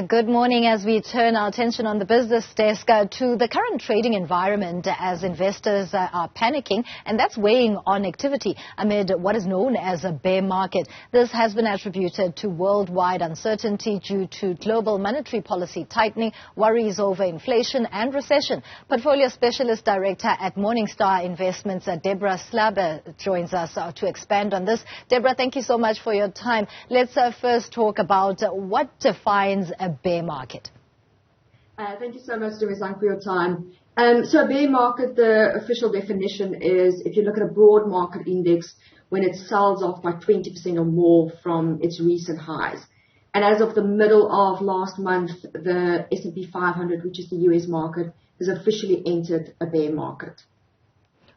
Good morning. As we turn our attention on the business desk to the current trading environment as investors are panicking, and that's weighing on activity amid what is known as a bear market. This has been attributed to worldwide uncertainty due to global monetary policy tightening, worries over inflation and recession. Portfolio Specialist Director at Morningstar Investments, Debra Slabber, joins us to expand on this. Debra, thank you so much for your time. Let's first talk about what defines a bear market. Thank you so much, Debra, for your time. So a bear market, the official definition is if you look at a broad market index when it sells off by 20% or more from its recent highs. And as of the middle of last month, the S&P 500, which is the US market, has officially entered a bear market.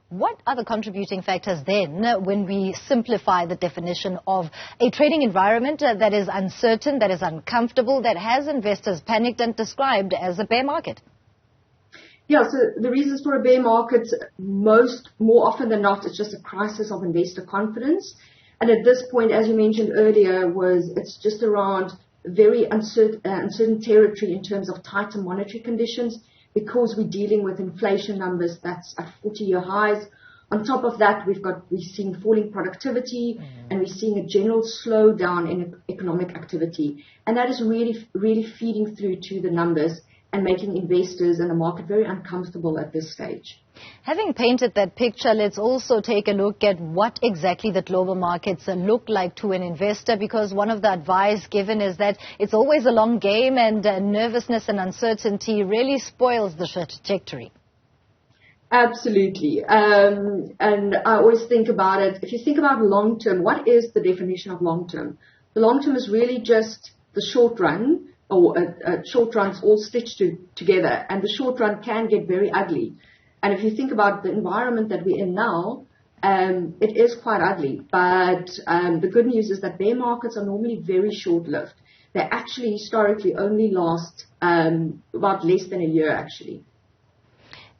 What are the contributing factors then when we simplify the definition of a trading environment that is uncertain, that is uncomfortable, that has investors panicked and described as a bear market? Yeah, so the reasons for a bear market, more often than not, it's just a crisis of investor confidence. And at this point, as you mentioned earlier, it's just around very uncertain territory in terms of tighter monetary conditions, because we're dealing with inflation numbers that's at 40-year highs. On top of that, we're seeing falling productivity and we're seeing a general slowdown in economic activity. And that is really feeding through to the numbers and making investors and the market very uncomfortable at this stage. Having painted that picture, let's also take a look at what exactly the global markets look like to an investor, because one of the advice given is that it's always a long game and nervousness and uncertainty really spoils the trajectory. Absolutely. And I always think about it. If you think about long term, what is the definition of long term? The long term is really just the short run, or short runs all stitched together. And the short run can get very ugly. And if you think about the environment that we're in now, it is quite ugly. But the good news is that bear markets are normally very short-lived. They actually historically only last about less than a year, actually.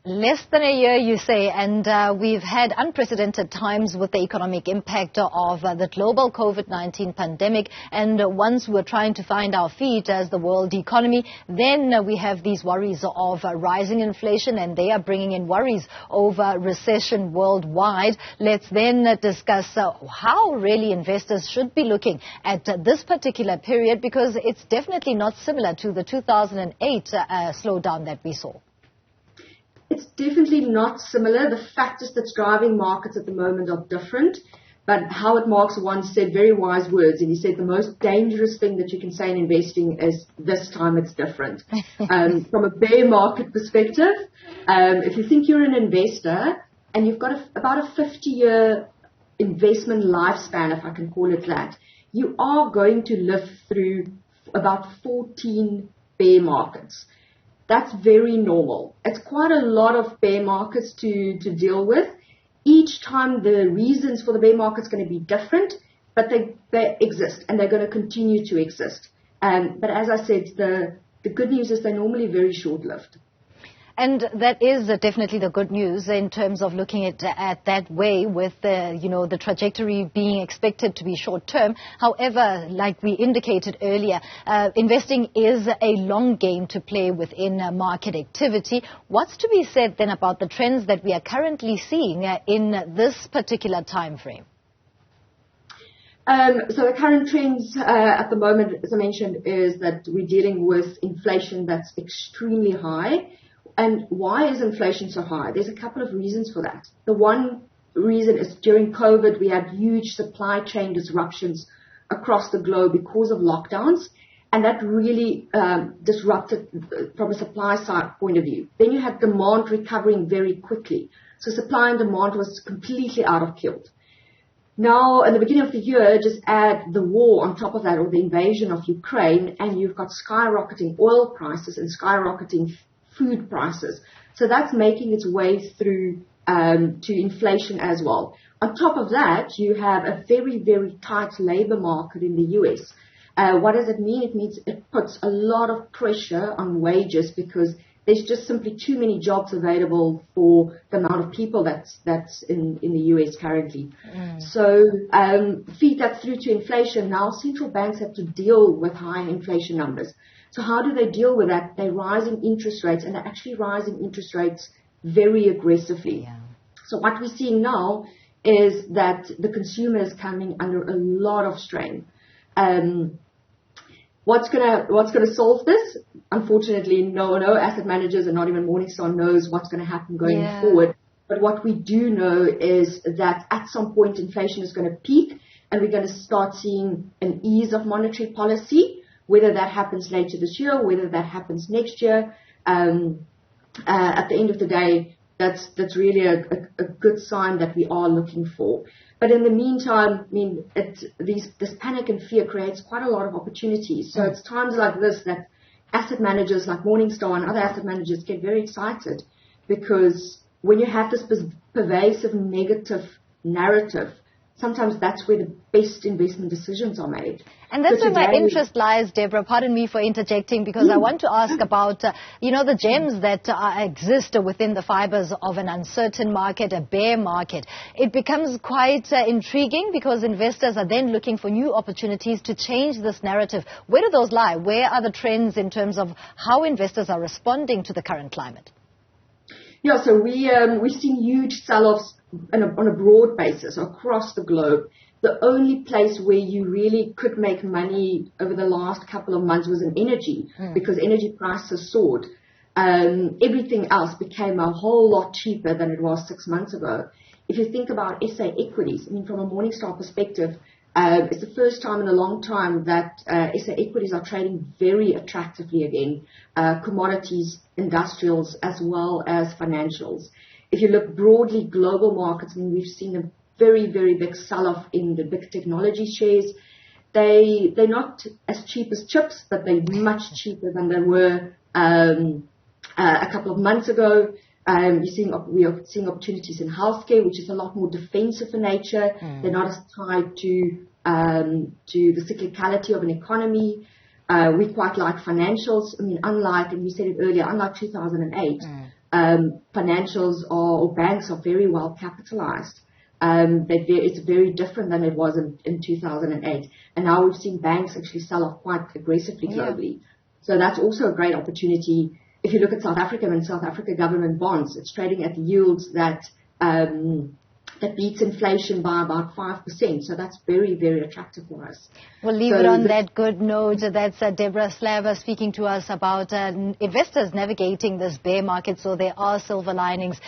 Less than a year, you say, and we've had unprecedented times with the economic impact of the global COVID-19 pandemic. And once we're trying to find our feet as the world economy, then we have these worries of rising inflation, and they are bringing in worries over recession worldwide. Let's then discuss how really investors should be looking at this particular period, because it's definitely not similar to the 2008 slowdown that we saw. It's definitely not similar. The factors that's driving markets at the moment are different. But Howard Marks once said very wise words, and he said the most dangerous thing that you can say in investing is this time it's different. From a bear market perspective, if you think you're an investor and you've got about a 50-year investment lifespan, if I can call it that, you are going to live through about 14 bear markets. That's very normal. It's quite a lot of bear markets to deal with. Each time the reasons for the bear market is going to be different, but they exist and they're going to continue to exist. But as I said, the good news is they're normally very short-lived. And that is definitely the good news in terms of looking at that way, with the trajectory being expected to be short term. However, like we indicated earlier, investing is a long game to play within market activity. What's to be said then about the trends that we are currently seeing in this particular time frame? So the current trends at the moment, as I mentioned, is that we're dealing with inflation that's extremely high. And why is inflation so high? There's a couple of reasons for that. The one reason is during COVID, we had huge supply chain disruptions across the globe because of lockdowns. And that really disrupted from a supply side point of view. Then you had demand recovering very quickly. So supply and demand was completely out of kilt. Now, at the beginning of the year, just add the war on top of that, or the invasion of Ukraine, and you've got skyrocketing oil prices and skyrocketing food prices. So that's making its way through to inflation as well. On top of that, you have a very, very tight labor market in the US. What does it mean? It means it puts a lot of pressure on wages, because there's just simply too many jobs available for the amount of people that's in the US currently. So feed that through to inflation. Now central banks have to deal with high inflation numbers. So how do they deal with that? They're rising interest rates, and they're actually rising interest rates very aggressively. Yeah. So what we're seeing now is that the consumer is coming under a lot of strain. What's gonna solve this? Unfortunately, no asset managers and not even Morningstar knows what's going to happen going forward. But what we do know is that at some point inflation is going to peak, and we're going to start seeing an ease of monetary policy. Whether that happens later this year, whether that happens next year, at the end of the day, that's really a good sign that we are looking for. But in the meantime, I mean, this panic and fear creates quite a lot of opportunities. So it's times like this that asset managers like Morningstar and other asset managers get very excited, because when you have this pervasive negative narrative, sometimes that's where the best investment decisions are made. And that's where my interest lies, Debra. Pardon me for interjecting, because I want to ask about, the gems that exist within the fibers of an uncertain market, a bear market. It becomes quite intriguing, because investors are then looking for new opportunities to change this narrative. Where do those lie? Where are the trends in terms of how investors are responding to the current climate? Yeah, so we've seen huge sell-offs on a broad basis across the globe. The only place where you really could make money over the last couple of months was in energy, because energy prices soared. Everything else became a whole lot cheaper than it was 6 months ago. If you think about SA equities, I mean, from a Morningstar perspective, it's the first time in a long time that SA equities are trading very attractively again, commodities, industrials, as well as financials. If you look broadly, global markets, I mean, we've seen a very, very big sell-off in the big technology shares. They're not as cheap as chips, but they're much cheaper than they were a couple of months ago. We are seeing opportunities in healthcare, which is a lot more defensive in nature. They're not as tied to the cyclicality of an economy. We quite like financials. I mean, and you said it earlier, unlike 2008, financials or banks are very well capitalized. It's very different than it was in 2008. And now we've seen banks actually sell off quite aggressively globally. So that's also a great opportunity. If you look at South Africa and South Africa government bonds, it's trading at yields that beats inflation by about 5%. So that's very, very attractive for us. We'll leave it on that good note. That's Debra Slabber speaking to us about investors navigating this bear market. So there are silver linings.